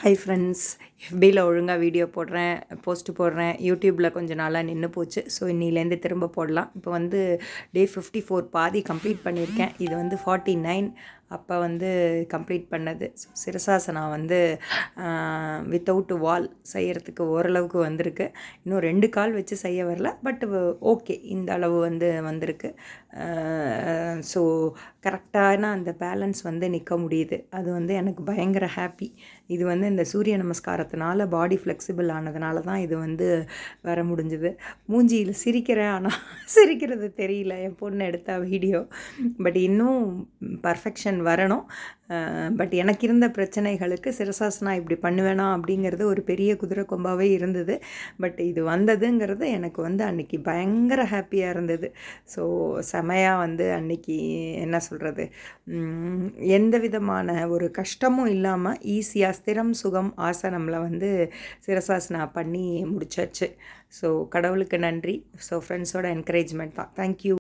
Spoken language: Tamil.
ஹை ஃப்ரெண்ட்ஸ், எஃபியில் ஒழுங்காக வீடியோ போடுறேன், போஸ்ட்டு போடுறேன். யூடியூப்பில் கொஞ்சம் நாளாக நின்று போச்சு. ஸோ இன்னிலேருந்து திரும்ப போடலாம். இப்போ வந்து டே 54 பாதி கம்ப்ளீட் பண்ணியிருக்கேன். இது வந்து 49 அப்போ வந்து கம்ப்ளீட் பண்ணது. ஸோ சிரசாசனா வந்து வித்தவுட் வால் செய்கிறதுக்கு ஓரளவுக்கு வந்திருக்கு. இன்னும் 2 கால் வச்சு செய்ய வரல. பட் ஓகே, இந்த அளவு வந்து வந்திருக்கு. ஸோ கரெக்டான அந்த பேலன்ஸ் வந்து நிற்க முடியுது. அது வந்து எனக்கு பயங்கர ஹாப்பி. இது வந்து இந்த சூரிய நமஸ்காரத்தினால பாடி ஃப்ளெக்சிபிள் ஆனதுனால தான் இது வந்து வர முடிஞ்சுது. மூஞ்சியில் சிரிக்கிறேன், ஆனால் சிரிக்கிறது தெரியல. என் பொண்ணு எடுத்த வீடியோ. பட் இன்னும் பர்ஃபெக்ஷன் வரணும். பட் எனக்கு இருந்த பிரச்சனைகளுக்கு சிரசாசனா இப்படி பண்ணுவேனா அப்படிங்கிறது ஒரு பெரிய குதிரை கொம்பாகவே இருந்தது. பட் இது வந்ததுங்கிறது எனக்கு வந்து அன்றைக்கி பயங்கர ஹாப்பியாக இருந்தது. ஸோ செமையாக வந்து அன்றைக்கி என்ன சொல்கிறது, எந்த விதமான ஒரு கஷ்டமும் இல்லாமல் ஈஸியாக ஸ்திரம் சுகம் ஆசனமில் வந்து சிரசாசனா பண்ணி முடிச்சாச்சு. ஸோ கடவுளுக்கு நன்றி. ஸோ ஃப்ரெண்ட்ஸோட என்கரேஜ்மெண்ட் தான். தேங்க்யூ.